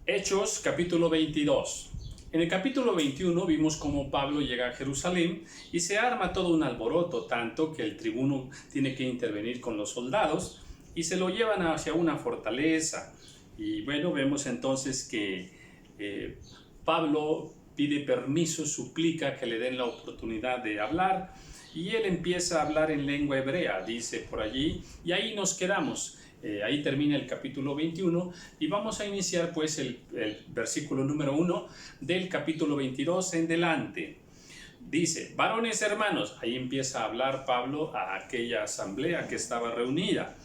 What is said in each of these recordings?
Hechos capítulo 22. En el capítulo 21 vimos cómo Pablo llega a Jerusalén y se arma todo un alboroto, tanto que el tribuno tiene que intervenir con los soldados y se lo llevan hacia una fortaleza. Y bueno, vemos entonces que Pablo pide permiso, suplica que le den la oportunidad de hablar y él empieza a hablar en lengua hebrea, dice por allí, y ahí nos quedamos. Ahí termina el capítulo 21 y vamos a iniciar pues el versículo número 1 del capítulo 22 en delante. Dice: varones hermanos, ahí empieza a hablar Pablo a aquella asamblea que estaba reunida.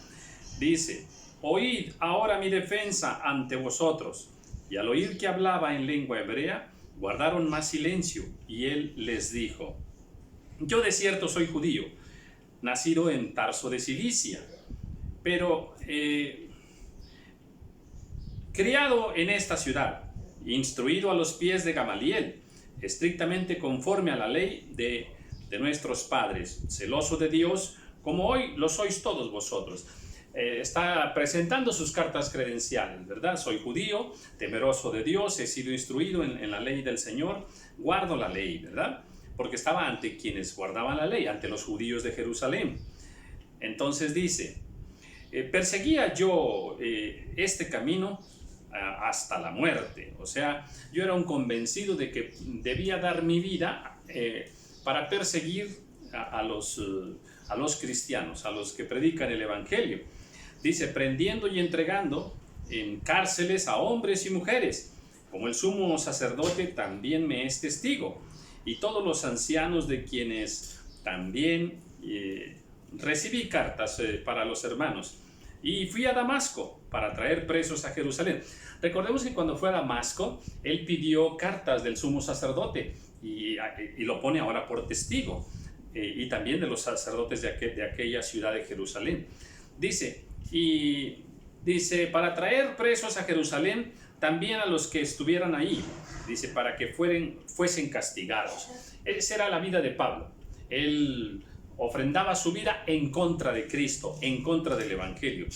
Dice: oíd ahora mi defensa ante vosotros. Y al oír que hablaba en lengua hebrea, guardaron más silencio, y él les dijo: yo de cierto soy judío, nacido en Tarso de Cilicia, pero criado en esta ciudad, instruido a los pies de Gamaliel, estrictamente conforme a la ley de nuestros padres, celoso de Dios, como hoy lo sois todos vosotros. Está presentando sus cartas credenciales, ¿verdad? Soy judío, temeroso de Dios, he sido instruido en la ley del Señor, guardo la ley, ¿verdad? Porque estaba ante quienes guardaban la ley, ante los judíos de Jerusalén. Entonces dice: perseguía yo este camino hasta la muerte. O sea, yo era un convencido de que debía dar mi vida para perseguir a los cristianos, a los que predican el evangelio. Dice: prendiendo y entregando en cárceles a hombres y mujeres, como el sumo sacerdote también me es testigo, y todos los ancianos, de quienes también recibí cartas para los hermanos. Y fui a Damasco para traer presos a Jerusalén. Recordemos que cuando fue a Damasco, él pidió cartas del sumo sacerdote y lo pone ahora por testigo, y también de los sacerdotes de aquella ciudad de Jerusalén. Dice, para traer presos a Jerusalén, también a los que estuvieran ahí, dice, para que fuesen castigados. Esa era la vida de Pablo. Él ofrendaba su vida en contra de Cristo, en contra del Evangelio.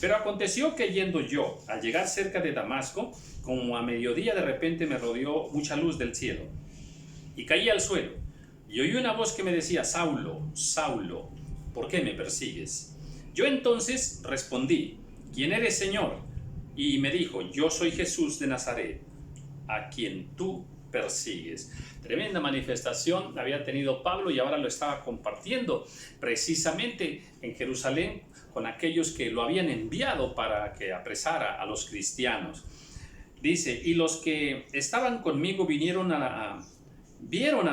Pero aconteció que yendo yo, al llegar cerca de Damasco, como a mediodía, de repente me rodeó mucha luz del cielo, y caí al suelo, y oí una voz que me decía: Saulo, Saulo, ¿por qué me persigues? Yo entonces respondí: ¿quién eres, Señor? Y me dijo: yo soy Jesús de Nazaret, a quien tú persigues. Tremenda manifestación había tenido Pablo y ahora lo estaba compartiendo precisamente en Jerusalén con aquellos que lo habían enviado para que apresara a los cristianos. Dice: y los que estaban conmigo vieron a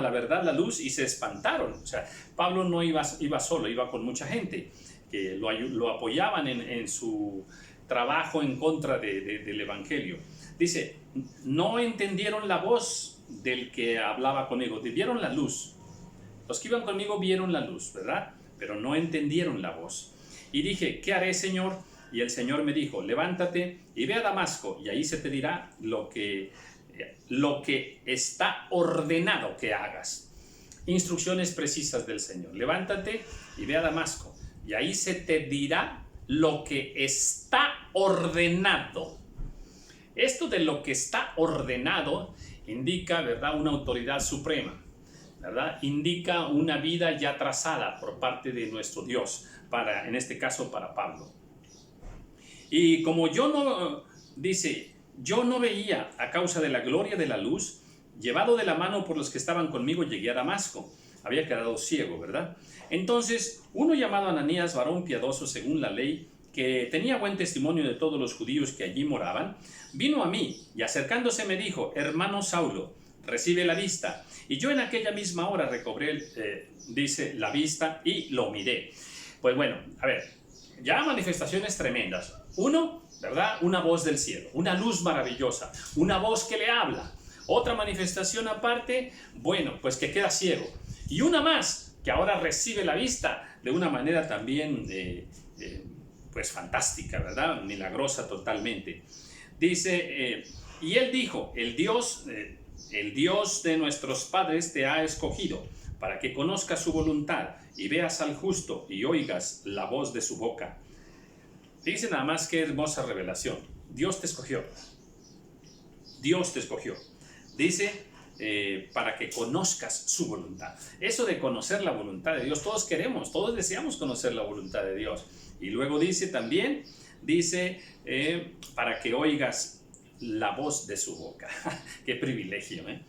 la verdad la luz y se espantaron. O sea, Pablo no iba solo, iba con mucha gente que lo apoyaban en su trabajo en contra del evangelio. Dice: no entendieron la voz del que hablaba conmigo, vieron la luz. Los que iban conmigo vieron la luz, ¿verdad? Pero no entendieron la voz. Y dije: ¿qué haré, Señor? Y el Señor me dijo: levántate y ve a Damasco, y ahí se te dirá lo que está ordenado que hagas. Instrucciones precisas del Señor: levántate y ve a Damasco, y ahí se te dirá lo que está ordenado. Esto de lo que está ordenado indica, ¿verdad?, una autoridad suprema, ¿verdad? Indica una vida ya trazada por parte de nuestro Dios, en este caso para Pablo. Y como yo no veía a causa de la gloria de la luz, llevado de la mano por los que estaban conmigo, llegué a Damasco. Había quedado ciego, ¿verdad? Entonces, uno llamado Ananías, varón piadoso según la ley, que tenía buen testimonio de todos los judíos que allí moraban, vino a mí y acercándose me dijo: hermano Saulo, recibe la vista. Y yo en aquella misma hora recobré, dice, la vista y lo miré. Pues bueno, a ver, ya manifestaciones tremendas. Uno, ¿verdad? Una voz del cielo, una luz maravillosa, una voz que le habla. Otra manifestación aparte, bueno, pues que queda ciego. Y una más, que ahora recibe la vista de una manera también pues fantástica, ¿verdad? Milagrosa totalmente. Dice, y él dijo: el Dios de nuestros padres te ha escogido para que conozcas su voluntad y veas al justo y oigas la voz de su boca. Dice nada más qué hermosa revelación. Dios te escogió. Dios te escogió. Dice, para que conozcas su voluntad. Eso de conocer la voluntad de Dios, todos queremos, todos deseamos conocer la voluntad de Dios. Y luego dice también, para que oigas la voz de su boca. Qué privilegio, ¿eh?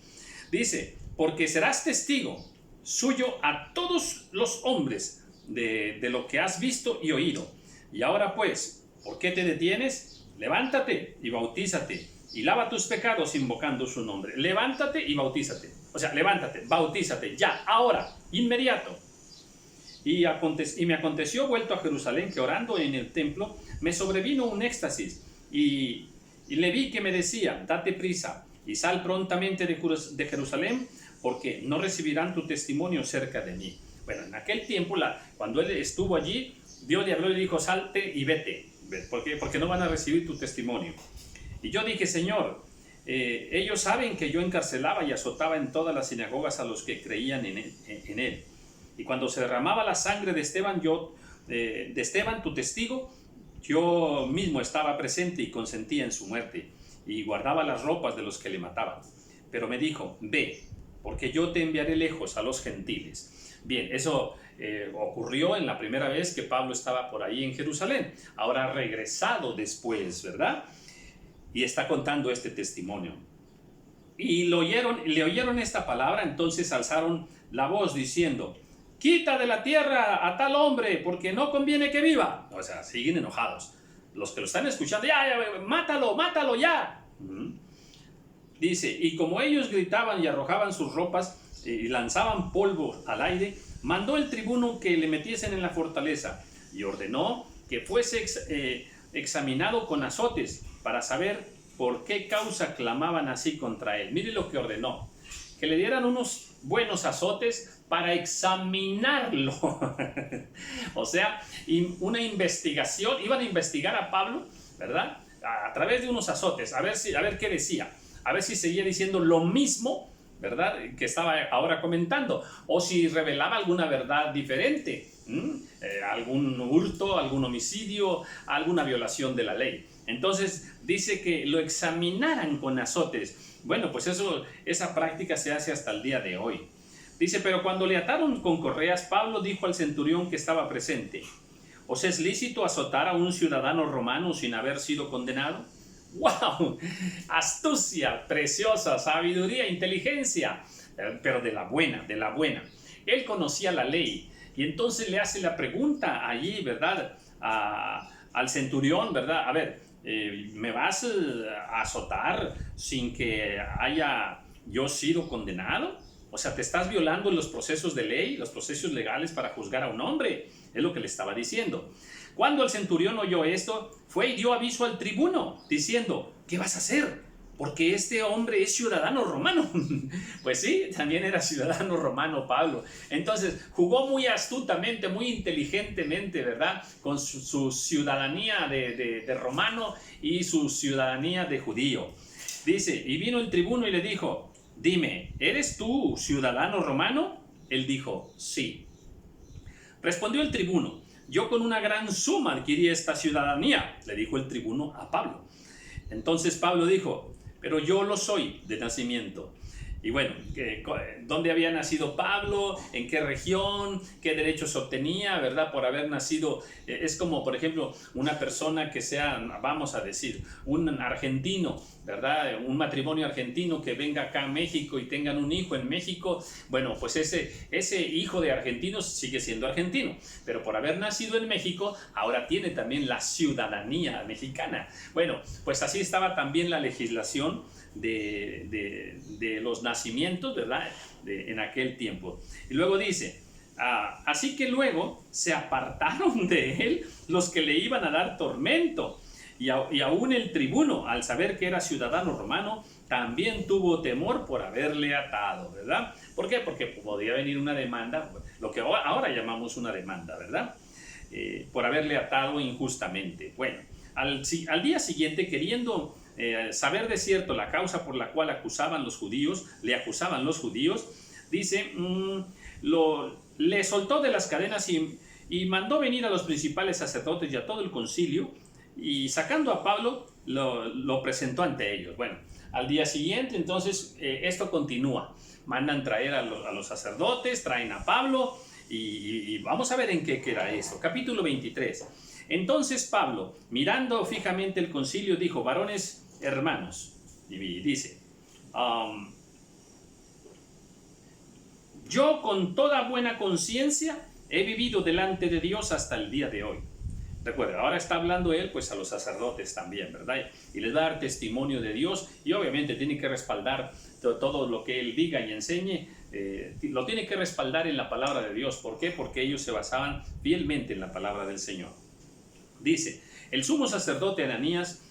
Dice, porque serás testigo suyo a todos los hombres de lo que has visto y oído. Y ahora pues, ¿por qué te detienes? Levántate y bautízate y lava tus pecados invocando su nombre. Levántate y bautízate. O sea, levántate, bautízate, ya, ahora, inmediato. Y me aconteció, vuelto a Jerusalén, que orando en el templo, me sobrevino un éxtasis, y le vi que me decía, date prisa, y sal prontamente de Jerusalén, porque no recibirán tu testimonio cerca de mí. Bueno, en aquel tiempo, cuando él estuvo allí, Dios le habló y le dijo, salte y vete, porque no van a recibir tu testimonio. Y yo dije, Señor, ellos saben que yo encarcelaba y azotaba en todas las sinagogas a los que creían en él. Y cuando se derramaba la sangre de Esteban, tu testigo, yo mismo estaba presente y consentía en su muerte, y guardaba las ropas de los que le mataban. Pero me dijo, ve, porque yo te enviaré lejos a los gentiles. Bien, eso ocurrió en la primera vez que Pablo estaba por ahí en Jerusalén. Ahora ha regresado después, ¿verdad? Y está contando este testimonio. Y le oyeron esta palabra, entonces alzaron la voz diciendo, quita de la tierra a tal hombre, porque no conviene que viva. O sea, siguen enojados. Los que lo están escuchando, ya, mátalo ya. Dice, y como ellos gritaban y arrojaban sus ropas y lanzaban polvo al aire, mandó el tribuno que le metiesen en la fortaleza y ordenó que fuese examinado con azotes para saber por qué causa clamaban así contra él. Mire lo que ordenó, que le dieran unos buenos azotes para examinarlo. O sea, una investigación, iban a investigar a Pablo, ¿verdad? A través de unos azotes, a ver qué decía, a ver si seguía diciendo lo mismo, ¿verdad?, que estaba ahora comentando, o si revelaba alguna verdad diferente, algún hurto, algún homicidio, alguna violación de la ley. Entonces dice que lo examinaran con azotes. Bueno, pues esa práctica se hace hasta el día de hoy. Dice, pero cuando le ataron con correas, Pablo dijo al centurión que estaba presente, ¿os es lícito azotar a un ciudadano romano sin haber sido condenado? ¡Wow! Astucia, preciosa, sabiduría, inteligencia, pero de la buena, de la buena. Él conocía la ley y entonces le hace la pregunta allí, ¿verdad?, al centurión, ¿verdad? A ver, ¿me vas a azotar sin que haya yo sido condenado? O sea, te estás violando los procesos de ley, los procesos legales para juzgar a un hombre. Es lo que le estaba diciendo. Cuando el centurión oyó esto, fue y dio aviso al tribuno, diciendo, ¿qué vas a hacer? Porque este hombre es ciudadano romano. Pues sí, también era ciudadano romano Pablo. Entonces, jugó muy astutamente, muy inteligentemente, ¿verdad?, con su ciudadanía de romano y su ciudadanía de judío. Dice, y vino el tribuno y le dijo, dime, ¿eres tú ciudadano romano? Él dijo, sí. Respondió el tribuno, yo con una gran suma adquirí esta ciudadanía, le dijo el tribuno a Pablo. Entonces Pablo dijo, pero yo lo soy de nacimiento. Y bueno, ¿dónde había nacido Pablo? ¿En qué región? ¿Qué derechos obtenía, verdad, por haber nacido? Es como, por ejemplo, una persona que sea, vamos a decir, un argentino, ¿verdad? Un matrimonio argentino que venga acá a México y tengan un hijo en México. Bueno, pues ese hijo de argentinos sigue siendo argentino, pero por haber nacido en México, ahora tiene también la ciudadanía mexicana. Bueno, pues así estaba también la legislación de los nacimientos, ¿verdad?, en aquel tiempo. Y luego dice, así que luego se apartaron de él los que le iban a dar tormento, y aún el tribuno, al saber que era ciudadano romano, también tuvo temor por haberle atado, ¿verdad? ¿Por qué? Porque podía venir una demanda, lo que ahora llamamos una demanda, ¿verdad?, por haberle atado injustamente. Bueno, al día siguiente, queriendo saber de cierto la causa por la cual le acusaban los judíos, dice, le soltó de las cadenas y mandó venir a los principales sacerdotes y a todo el concilio, y sacando a Pablo, lo presentó ante ellos. Bueno, al día siguiente, entonces, esto continúa. Mandan traer a los sacerdotes, traen a Pablo, y vamos a ver en qué queda esto. Capítulo 23. Entonces Pablo, mirando fijamente el concilio, dijo: varones hermanos, y dice, yo con toda buena conciencia he vivido delante de Dios hasta el día de hoy. Recuerda, ahora está hablando él pues a los sacerdotes también, ¿verdad? Y les va a dar testimonio de Dios, y obviamente tiene que respaldar todo lo que él diga y enseñe, lo tiene que respaldar en la palabra de Dios. ¿Por qué? Porque ellos se basaban fielmente en la palabra del Señor. Dice, el sumo sacerdote Ananías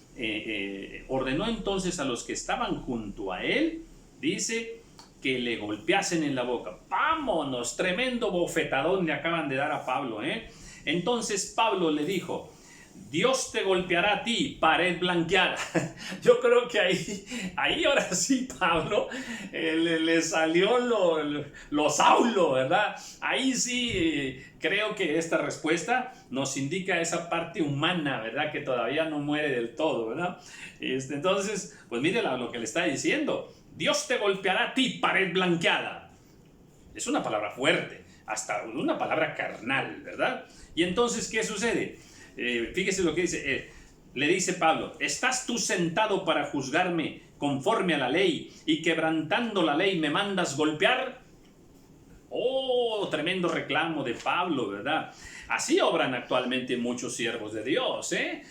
ordenó entonces a los que estaban junto a él, dice, que le golpeasen en la boca. ¡Vámonos! Tremendo bofetadón le acaban de dar a Pablo, ¿eh? Entonces Pablo le dijo: Dios te golpeará a ti, pared blanqueada. Yo creo que ahí ahora sí Pablo le salió lo Saulo, ¿verdad? Ahí sí creo que esta respuesta nos indica esa parte humana, ¿verdad? Que todavía no muere del todo, ¿verdad? Entonces, pues mire lo que le está diciendo. Dios te golpeará a ti, pared blanqueada. Es una palabra fuerte, hasta una palabra carnal, ¿verdad? Y entonces, ¿qué sucede? Fíjese lo que dice, le dice Pablo: ¿estás tú sentado para juzgarme conforme a la ley y quebrantando la ley me mandas golpear? Oh, tremendo reclamo de Pablo, ¿verdad? Así obran actualmente muchos siervos de Dios, ¿eh?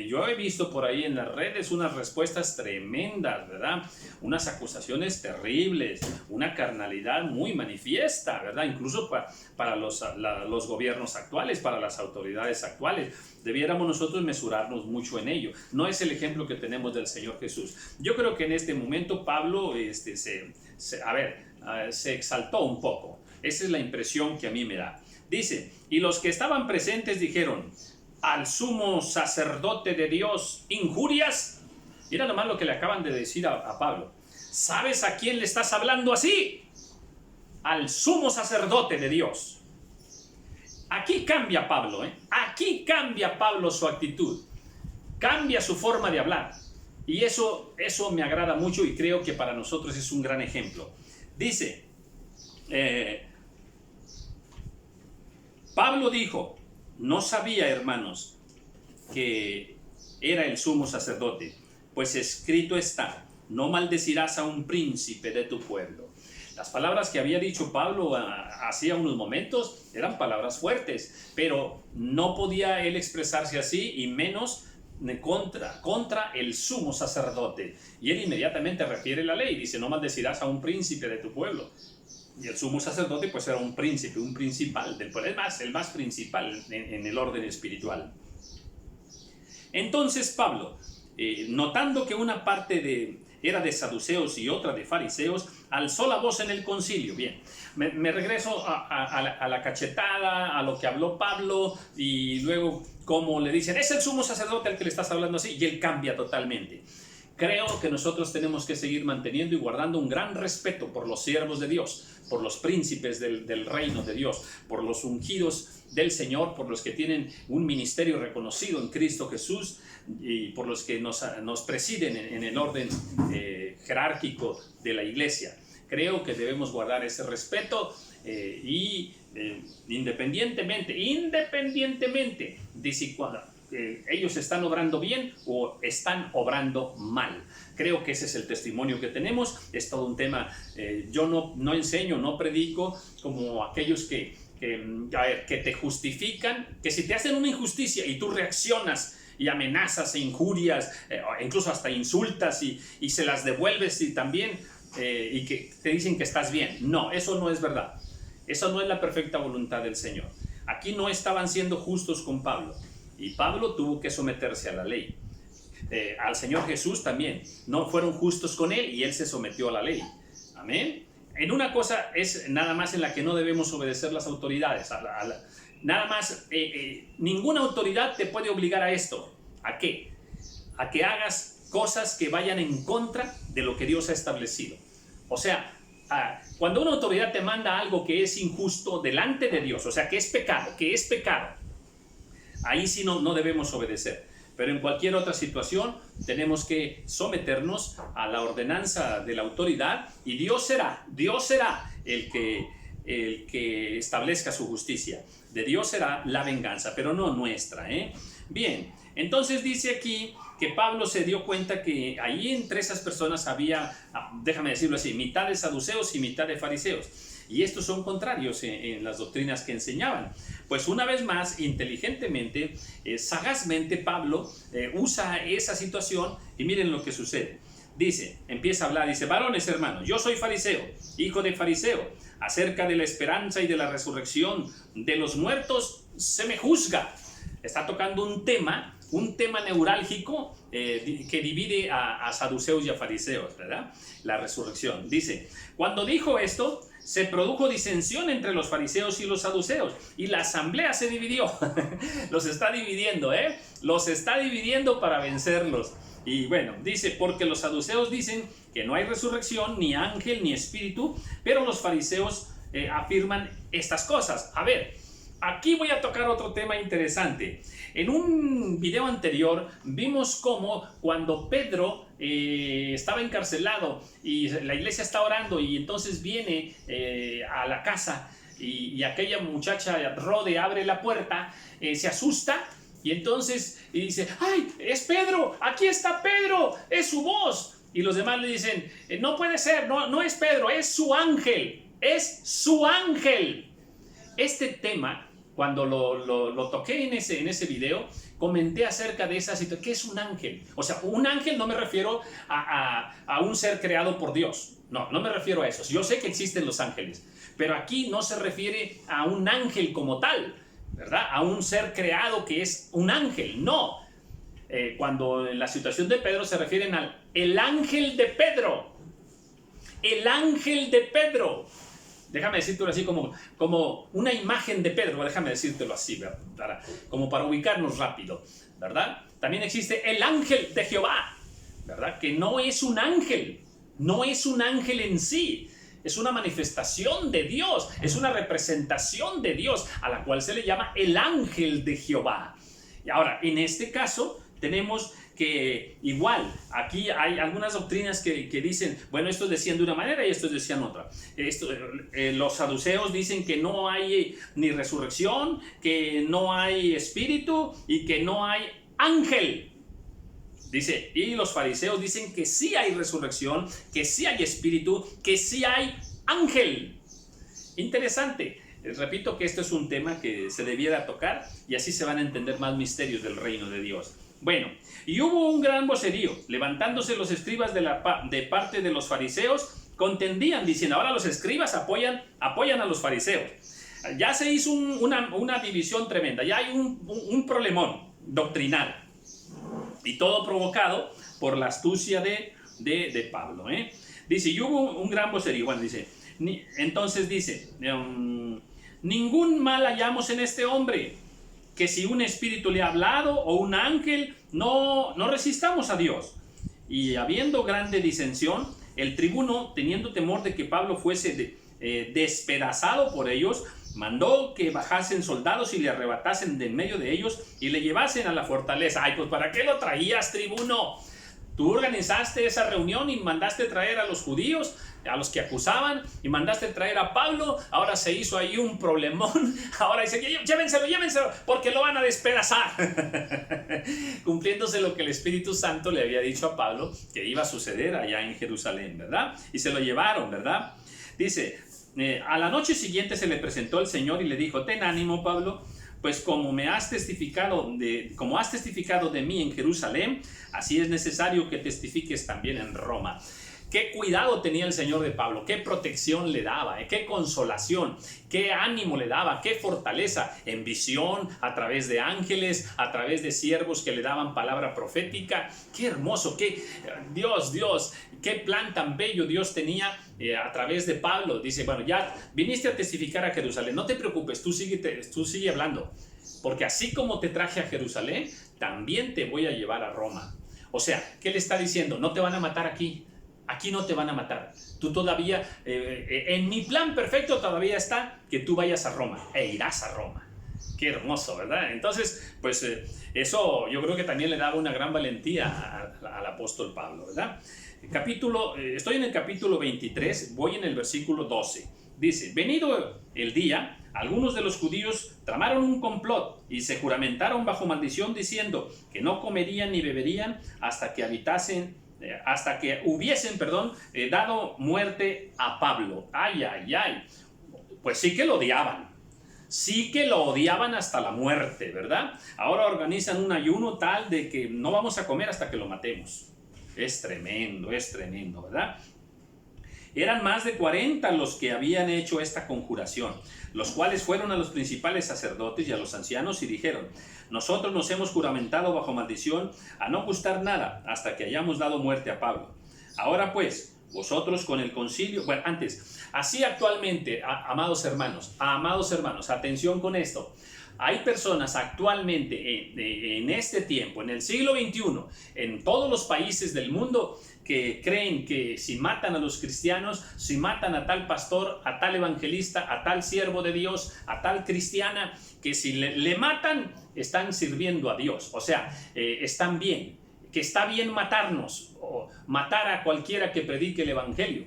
Yo he visto por ahí en las redes unas respuestas tremendas, ¿verdad? Unas acusaciones terribles, una carnalidad muy manifiesta, ¿verdad? Incluso para los gobiernos actuales, para las autoridades actuales. Debiéramos nosotros mesurarnos mucho en ello. No es el ejemplo que tenemos del Señor Jesús. Yo creo que en este momento Pablo se exaltó un poco. Esa es la impresión que a mí me da. Dice, y los que estaban presentes dijeron: al sumo sacerdote de Dios, ¿injurias? Mira nomás lo que le acaban de decir a Pablo. ¿Sabes a quién le estás hablando así? Al sumo sacerdote de Dios. Aquí cambia Pablo, ¿eh? Aquí cambia Pablo su actitud. Cambia su forma de hablar. Y eso me agrada mucho, y creo que para nosotros es un gran ejemplo. Dice, Pablo dijo: no sabía, hermanos, que era el sumo sacerdote, pues escrito está: no maldecirás a un príncipe de tu pueblo. Las palabras que había dicho Pablo hacía unos momentos eran palabras fuertes, pero no podía él expresarse así, y menos contra el sumo sacerdote. Y él inmediatamente refiere la ley, dice: no maldecirás a un príncipe de tu pueblo. Y el sumo sacerdote pues era un príncipe, un principal del pueblo, el más principal en el orden espiritual. Entonces Pablo, notando que una parte era de saduceos y otra de fariseos, alzó la voz en el concilio. Bien, me regreso a la cachetada, a lo que habló Pablo, y luego como le dicen: es el sumo sacerdote al que le estás hablando así, y él cambia totalmente. Creo que nosotros tenemos que seguir manteniendo y guardando un gran respeto por los siervos de Dios, por los príncipes del reino de Dios, por los ungidos del Señor, por los que tienen un ministerio reconocido en Cristo Jesús, y por los que nos presiden en el orden jerárquico de la iglesia. Creo que debemos guardar ese respeto, independientemente de si ellos están obrando bien o están obrando mal. Creo que ese es el testimonio que tenemos. Es todo un tema. Yo no enseño, no predico como aquellos que te justifican, que si te hacen una injusticia y tú reaccionas y amenazas e injurias, incluso hasta insultas y se las devuelves, y también y que te dicen que estás bien. No, eso no es verdad. Eso no es la perfecta voluntad del Señor. Aquí no estaban siendo justos con Pablo, y Pablo tuvo que someterse a la ley. Al Señor Jesús también no fueron justos con él, y él se sometió a la ley. Amén. En una cosa es nada más en la que no debemos obedecer las autoridades. Nada más, ninguna autoridad te puede obligar a esto. ¿A qué? A que hagas cosas que vayan en contra de lo que Dios ha establecido. O sea, cuando una autoridad te manda algo que es injusto delante de Dios, o sea, que es pecado, ahí sí no debemos obedecer. pero en cualquier otra situación tenemos que someternos a la ordenanza de la autoridad y Dios será el que establezca su justicia. De Dios será la venganza, pero no nuestra, ¿eh? Bien, entonces dice aquí que Pablo se dio cuenta que ahí entre esas personas había, déjame decirlo así, mitad de saduceos y mitad de fariseos. Y estos son contrarios en las doctrinas que enseñaban. Pues una vez más, inteligentemente, sagazmente, Pablo usa esa situación y miren lo que sucede. Dice, empieza a hablar, dice: varones hermanos, yo soy fariseo, hijo de fariseo. Acerca de la esperanza y de la resurrección de los muertos se me juzga. Está tocando un tema neurálgico que divide a saduceos y a fariseos, ¿verdad? La resurrección. Dice, cuando dijo esto, se produjo disensión entre los fariseos y los saduceos, y la asamblea se dividió. Los está dividiendo, los está dividiendo para vencerlos. Y bueno, dice, porque los saduceos dicen que no hay resurrección, ni ángel, ni espíritu, pero los fariseos afirman estas cosas. A ver, aquí voy a tocar otro tema interesante. En un video anterior vimos cómo cuando Pedro estaba encarcelado y la iglesia está orando y entonces viene a la casa y aquella muchacha Rode abre la puerta, se asusta y entonces dice: ¡ay, es Pedro! ¡Aquí está Pedro! ¡Es su voz! Y los demás le dicen: no puede ser, no es Pedro, es su ángel, es su ángel. Este tema, cuando lo toqué en ese video, comenté acerca de esa situación. ¿Qué es un ángel? O sea, un ángel no me refiero a un ser creado por Dios. No me refiero a eso. Yo sé que existen los ángeles, pero aquí no se refiere a un ángel como tal, ¿verdad? A un ser creado que es un ángel. No. Cuando en la situación de Pedro se refieren al el ángel de Pedro. El ángel de Pedro. Déjame decírtelo así como una imagen de Pedro, déjame decírtelo así, como para ubicarnos rápido, ¿verdad? También existe el ángel de Jehová, ¿verdad? Que no es un ángel, no es un ángel en sí, es una manifestación de Dios, es una representación de Dios, a la cual se le llama el ángel de Jehová. Y ahora, en este caso, tenemos que igual, aquí hay algunas doctrinas que dicen, bueno, estos decían de una manera y estos decían otra. Los saduceos dicen que no hay ni resurrección, que no hay espíritu y que no hay ángel. Dice, y los fariseos dicen que sí hay resurrección, que sí hay espíritu, que sí hay ángel. Interesante. Repito que esto es un tema que se debiera tocar y así se van a entender más misterios del reino de Dios. Bueno, y hubo un gran vocerío, levantándose los escribas de parte de los fariseos, contendían, diciendo, ahora los escribas apoyan a los fariseos. Ya se hizo una división tremenda, ya hay un problemón doctrinal, y todo provocado por la astucia de Pablo. Dice, y hubo un gran vocerío, bueno, dice, entonces dice, ningún mal hallamos en este hombre, que si un espíritu le ha hablado o un ángel, no resistamos a Dios. Y habiendo grande disensión, el tribuno, teniendo temor de que Pablo fuese despedazado por ellos, mandó que bajasen soldados y le arrebatasen de en medio de ellos y le llevasen a la fortaleza. Ay, pues ¿para qué lo traías, tribuno? Tú organizaste esa reunión y mandaste traer a los judíos, a los que acusaban, y mandaste traer a Pablo. Ahora se hizo ahí un problemón. Ahora dice, llévenselo, porque lo van a despedazar. Cumpliéndose lo que el Espíritu Santo le había dicho a Pablo que iba a suceder allá en Jerusalén, ¿verdad? Y se lo llevaron, ¿verdad? Dice, a la noche siguiente se le presentó el Señor y le dijo, ten ánimo, Pablo, pues como has testificado de mí en Jerusalén, así es necesario que testifiques también en Roma. Qué cuidado tenía el Señor de Pablo, qué protección le daba, qué consolación, qué ánimo le daba, qué fortaleza en visión, a través de ángeles, a través de siervos que le daban palabra profética. Qué hermoso, qué Dios, qué plan tan bello Dios tenía a través de Pablo. Dice, bueno, ya viniste a testificar a Jerusalén, no te preocupes, tú sigue hablando, porque así como te traje a Jerusalén, también te voy a llevar a Roma. O sea, ¿qué le está diciendo? No te van a matar aquí. Aquí no te van a matar. Tú todavía, en mi plan perfecto todavía está que tú vayas a Roma e irás a Roma. Qué hermoso, ¿verdad? Entonces, pues eso yo creo que también le daba una gran valentía al apóstol Pablo, ¿verdad? Estoy en el capítulo 23, voy en el versículo 12. Dice, venido el día, algunos de los judíos tramaron un complot y se juramentaron bajo maldición diciendo que no comerían ni beberían hasta que hubiesen dado muerte a Pablo. Ay, ay, ay. Pues sí que lo odiaban. Sí que lo odiaban hasta la muerte, ¿verdad? Ahora organizan un ayuno tal de que no vamos a comer hasta que lo matemos. Es tremendo, ¿verdad? Eran más de 40 los que habían hecho esta conjuración, los cuales fueron a los principales sacerdotes y a los ancianos y dijeron, nosotros nos hemos juramentado bajo maldición a no gustar nada hasta que hayamos dado muerte a Pablo. Ahora pues, vosotros con el concilio, bueno, antes, así actualmente, amados hermanos, atención con esto. Hay personas actualmente en este tiempo, en el siglo XXI, en todos los países del mundo, que creen que si matan a los cristianos, si matan a tal pastor, a tal evangelista, a tal siervo de Dios, a tal cristiana, que si le matan, están sirviendo a Dios. O sea, están bien, que está bien matarnos o matar a cualquiera que predique el evangelio.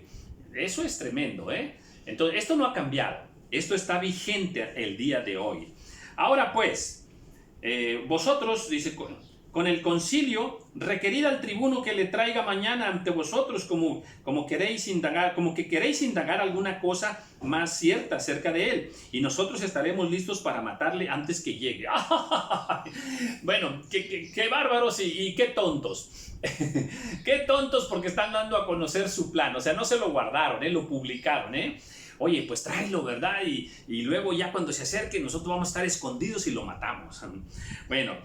Eso es tremendo, ¿eh? Entonces, esto no ha cambiado. Esto está vigente el día de hoy. Ahora pues, vosotros, dice, con el concilio, requerid al tribuno que le traiga mañana ante vosotros como que queréis indagar alguna cosa más cierta acerca de él, y nosotros estaremos listos para matarle antes que llegue. Bueno, qué bárbaros y qué tontos. Qué tontos, porque están dando a conocer su plan. O sea, no se lo guardaron, lo publicaron, Oye, pues tráelo, ¿verdad? Y luego ya cuando se acerque nosotros vamos a estar escondidos y lo matamos. Bueno,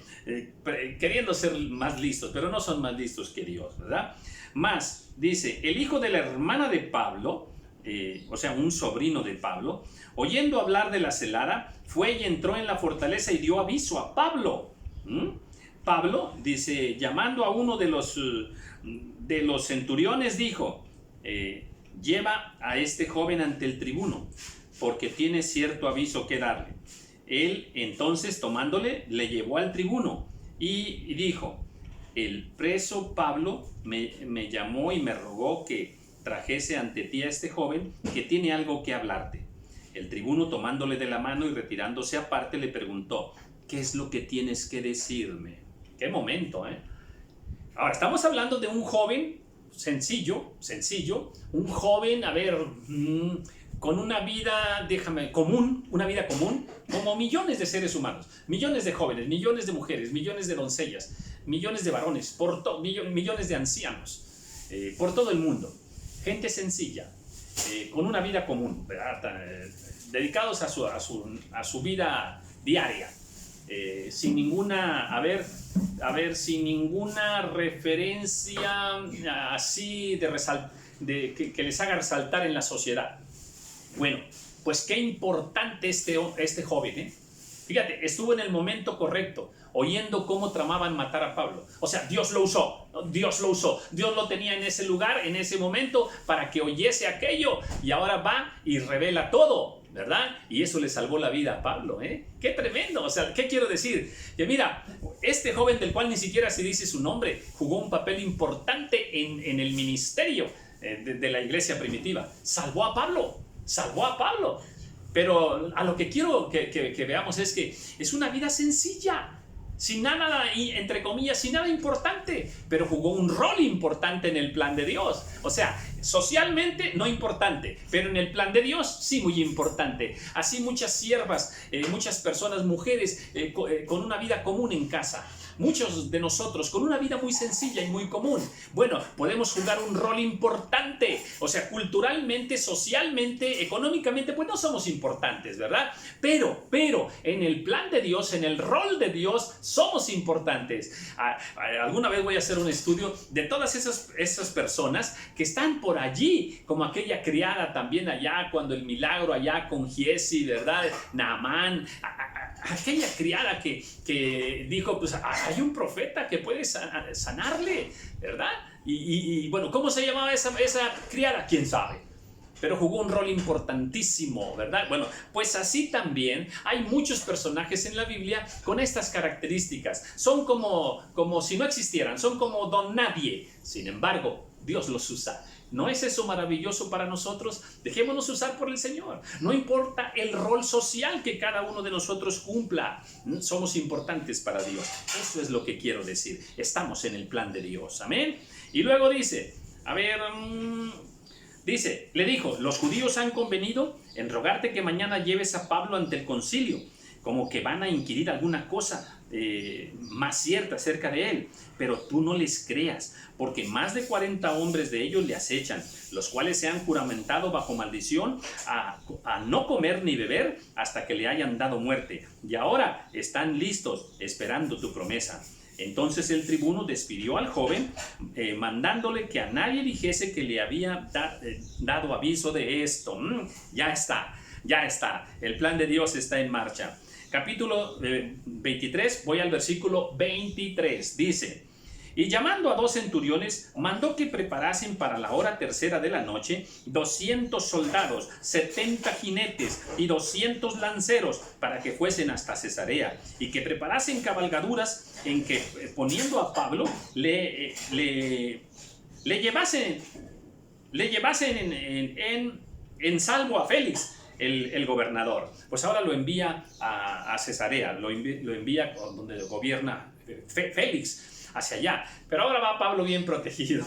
queriendo ser más listos, pero no son más listos que Dios, ¿verdad? Más, dice, el hijo de la hermana de Pablo, o sea, un sobrino de Pablo, oyendo hablar de la celada, fue y entró en la fortaleza y dio aviso a Pablo. Pablo, dice, llamando a uno de los centuriones, dijo, lleva a este joven ante el tribuno, porque tiene cierto aviso que darle. Él entonces, tomándole, le llevó al tribuno y dijo, el preso Pablo me llamó y me rogó que trajese ante ti a este joven que tiene algo que hablarte. El tribuno, tomándole de la mano y retirándose aparte, le preguntó, ¿qué es lo que tienes que decirme? ¡Qué momento, eh! Ahora, estamos hablando de un joven sencillo, un joven, con una vida, común, como millones de seres humanos, millones de jóvenes, millones de mujeres, millones de doncellas, millones de varones, millones de ancianos, por todo el mundo. Gente sencilla, con una vida común, ¿verdad? Dedicados a su vida diaria, sin ninguna, sin ninguna referencia así que les haga resaltar en la sociedad. Bueno, pues qué importante este joven, ¿eh? Fíjate, estuvo en el momento correcto, oyendo cómo tramaban matar a Pablo. O sea, Dios lo usó, Dios lo tenía en ese lugar, en ese momento, para que oyese aquello, y ahora va y revela todo, ¿verdad? Y eso le salvó la vida a Pablo, ¿eh? ¡Qué tremendo! O sea, ¿qué quiero decir? Que mira, este joven del cual ni siquiera se dice su nombre, jugó un papel importante en el ministerio de la iglesia primitiva. Salvó a Pablo. Pero a lo que quiero que veamos es que es una vida sencilla, sin nada, entre comillas, sin nada importante, pero jugó un rol importante en el plan de Dios. O sea, socialmente no importante, pero en el plan de Dios sí muy importante. Así muchas siervas, muchas personas, mujeres con una vida común en casa. Muchos de nosotros con una vida muy sencilla y muy común. Bueno, podemos jugar un rol importante. O sea, culturalmente, socialmente, económicamente, pues no somos importantes, ¿verdad? Pero en el plan de Dios, en el rol de Dios, somos importantes. Alguna vez voy a hacer un estudio de todas esas personas que están por allí, como aquella criada también allá, cuando el milagro allá con Giesi, ¿verdad? Naamán, aquella criada que dijo, pues hay un profeta que puede sanarle, ¿verdad? Y bueno, ¿cómo se llamaba esa criada? ¿Quién sabe? pero jugó un rol importantísimo, ¿verdad? Bueno, pues así también hay muchos personajes en la Biblia con estas características. Son como si no existieran, son como don nadie. Sin embargo, Dios los usa. ¿No es eso maravilloso para nosotros? Dejémonos usar por el Señor. No importa el rol social que cada uno de nosotros cumpla. Somos importantes para Dios. Eso es lo que quiero decir. Estamos en el plan de Dios. Amén. Y luego dice, dice, le dijo, los judíos han convenido en rogarte que mañana lleves a Pablo ante el concilio, como que van a inquirir alguna cosa más cierta acerca de él, pero tú no les creas, porque más de 40 hombres de ellos le acechan, los cuales se han juramentado bajo maldición a no comer ni beber hasta que le hayan dado muerte, y ahora están listos esperando tu promesa. Entonces el tribuno despidió al joven, mandándole que a nadie dijese que le había dado aviso de esto. Ya está, el plan de Dios está en marcha. Capítulo 23, voy al versículo 23, dice: y llamando a 2 centuriones, mandó que preparasen para la hora tercera de la noche 200 soldados, 70 jinetes y 200 lanceros, para que fuesen hasta Cesarea, y que preparasen cabalgaduras en que, poniendo a Pablo, le llevasen en salvo a Félix, el gobernador. Pues ahora lo envía a Cesarea, lo envía donde gobierna Félix, hacia allá. Pero ahora va Pablo bien protegido.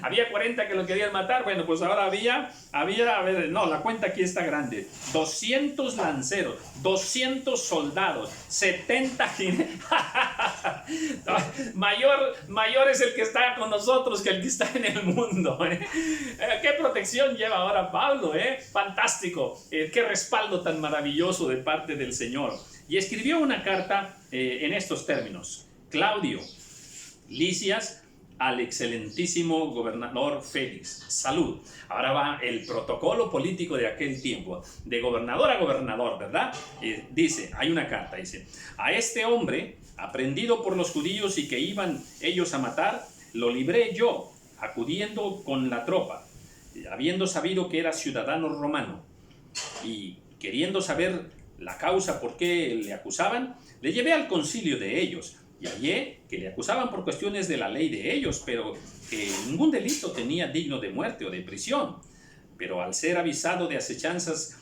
Había 40 que lo querían matar. Bueno, pues ahora había, a ver, no, la cuenta aquí está grande. 200 lanceros, 200 soldados, 70 jinetes. Mayor es el que está con nosotros que el que está en el mundo. ¿Qué protección lleva ahora Pablo? Fantástico. Qué respaldo tan maravilloso de parte del Señor. Y escribió una carta en estos términos: Claudio, Lisias, al excelentísimo gobernador Félix, salud. Ahora va el protocolo político de aquel tiempo, de gobernador a gobernador, ¿verdad? Dice, hay una carta, dice: a este hombre, aprendido por los judíos y que iban ellos a matar, lo libré yo, acudiendo con la tropa, habiendo sabido que era ciudadano romano, y queriendo saber la causa por qué le acusaban, le llevé al concilio de ellos, y hallé que le acusaban por cuestiones de la ley de ellos, pero que ningún delito tenía digno de muerte o de prisión. Pero al ser avisado de acechanzas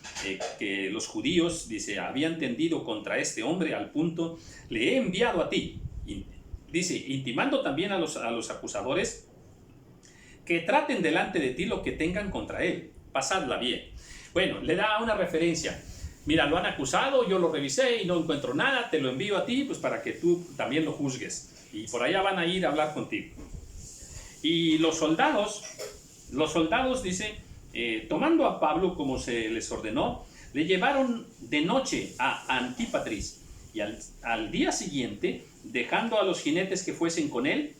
que los judíos, dice, habían tendido contra este hombre, al punto le he enviado a ti. Dice, intimando también a los acusadores que traten delante de ti lo que tengan contra él. Pasadla bien. Bueno, le da una referencia. Mira, lo han acusado, yo lo revisé y no encuentro nada, te lo envío a ti, pues para que tú también lo juzgues. Y por allá van a ir a hablar contigo. Y los soldados, dice, tomando a Pablo como se les ordenó, le llevaron de noche a Antípatris. Y al día siguiente, dejando a los jinetes que fuesen con él,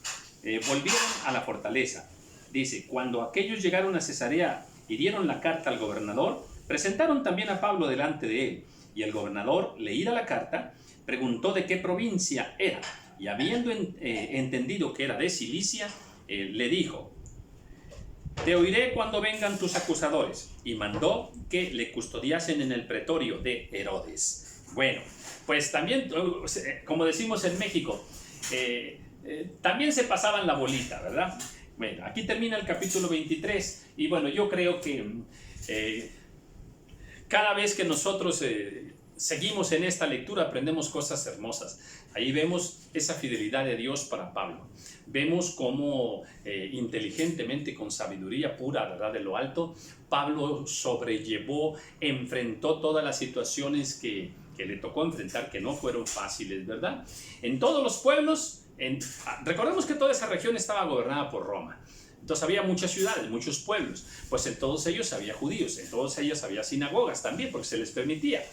volvieron a la fortaleza. Dice, cuando aquellos llegaron a Cesarea y dieron la carta al gobernador, presentaron también a Pablo delante de él, y el gobernador, leída la carta, preguntó de qué provincia era, y habiendo entendido que era de Cilicia, le dijo: te oiré cuando vengan tus acusadores, y mandó que le custodiasen en el pretorio de Herodes. Bueno, pues también, como decimos en México, también se pasaban la bolita, ¿verdad? Bueno, aquí termina el capítulo 23, y bueno, yo creo que cada vez que nosotros seguimos en esta lectura, aprendemos cosas hermosas. Ahí vemos esa fidelidad de Dios para Pablo. Vemos cómo inteligentemente, con sabiduría pura, ¿verdad?, de lo alto, Pablo sobrellevó, enfrentó todas las situaciones que le tocó enfrentar, que no fueron fáciles, ¿verdad? En todos los pueblos, recordemos que toda esa región estaba gobernada por Roma. Entonces había muchas ciudades, muchos pueblos, pues en todos ellos había judíos, en todos ellos había sinagogas también, porque se les permitía.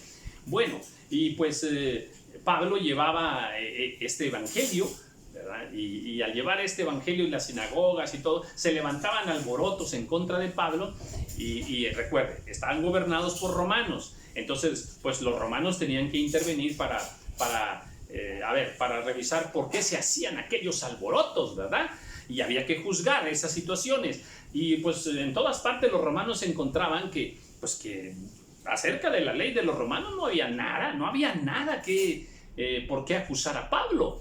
Bueno, y pues Pablo llevaba este evangelio, ¿verdad? Y al llevar este evangelio y las sinagogas y todo, se levantaban alborotos en contra de Pablo, y recuerde, estaban gobernados por romanos. Entonces, pues los romanos tenían que intervenir para para revisar por qué se hacían aquellos alborotos, ¿verdad? Y había que juzgar esas situaciones. Y pues en todas partes los romanos encontraban que acerca de la ley de los romanos no había nada por qué acusar a Pablo.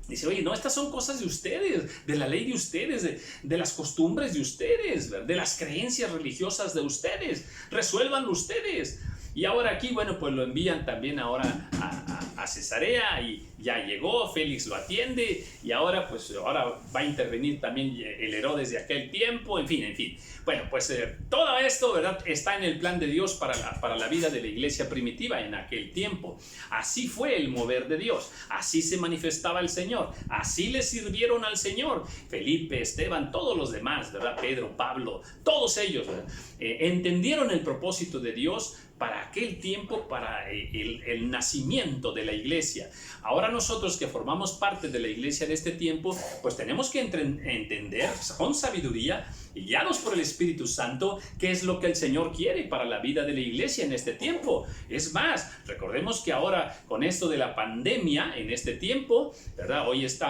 Dice, oye, no, estas son cosas de ustedes, de la ley de ustedes, de las costumbres de ustedes, de las creencias religiosas de ustedes, resuélvanlo ustedes. Y ahora aquí, bueno, pues lo envían también ahora a Cesarea y ya llegó, Félix lo atiende y ahora va a intervenir también el Herodes de aquel tiempo, en fin. Bueno, pues todo esto, ¿verdad?, está en el plan de Dios para la vida de la iglesia primitiva en aquel tiempo. Así fue el mover de Dios, así se manifestaba el Señor, así le sirvieron al Señor. Felipe, Esteban, todos los demás, ¿verdad?, Pedro, Pablo, todos ellos, ¿verdad?, entendieron el propósito de Dios para aquel tiempo, para el nacimiento de la iglesia. Ahora nosotros que formamos parte de la iglesia de este tiempo, pues tenemos que entender con sabiduría y guiados por el Espíritu Santo qué es lo que el Señor quiere para la vida de la iglesia en este tiempo. Es más, recordemos que ahora con esto de la pandemia en este tiempo, ¿verdad?, hoy es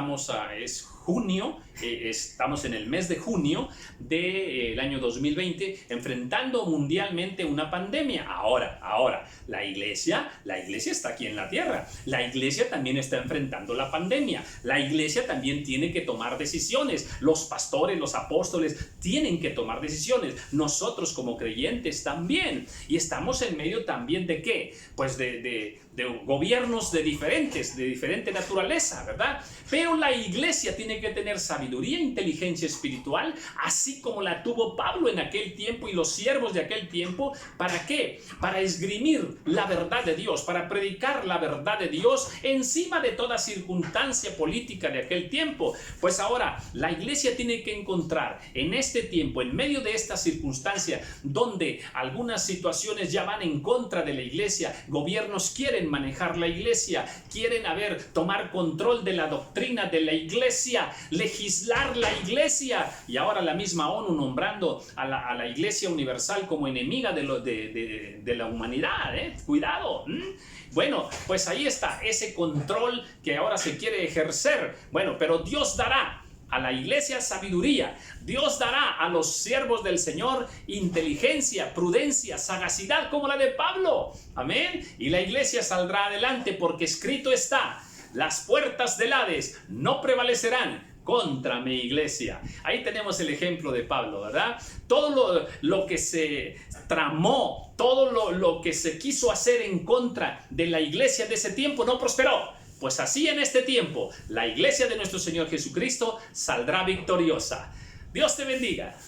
junio, estamos en el mes de junio del año 2020, enfrentando mundialmente una pandemia. Ahora, la iglesia está aquí en la tierra. La iglesia también está enfrentando la pandemia. La iglesia también tiene que tomar decisiones. Los pastores, los apóstoles tienen que tomar decisiones. Nosotros como creyentes también. Y estamos en medio también de ¿qué? Pues de gobiernos de diferente naturaleza, ¿verdad? Pero la iglesia tiene que tener sabiduría e inteligencia espiritual, así como la tuvo Pablo en aquel tiempo y los siervos de aquel tiempo. ¿Para qué? Para esgrimir la verdad de Dios, para predicar la verdad de Dios encima de toda circunstancia política de aquel tiempo. Pues ahora la iglesia tiene que encontrar en este tiempo, en medio de esta circunstancia, donde algunas situaciones ya van en contra de la iglesia, gobiernos quieren manejar la iglesia, quieren tomar control de la doctrina de la iglesia, legislar la iglesia, y ahora la misma ONU nombrando a la iglesia universal como enemiga de la humanidad, cuidado. Bueno, pues ahí está ese control que ahora se quiere ejercer. Bueno, pero Dios dará a la iglesia sabiduría, Dios dará a los siervos del Señor inteligencia, prudencia, sagacidad como la de Pablo, amén, y la iglesia saldrá adelante porque escrito está: las puertas del Hades no prevalecerán contra mi iglesia. Ahí tenemos el ejemplo de Pablo, ¿verdad? Todo lo que se tramó, todo lo que se quiso hacer en contra de la iglesia de ese tiempo no prosperó. Pues así en este tiempo, la iglesia de nuestro Señor Jesucristo saldrá victoriosa. Dios te bendiga.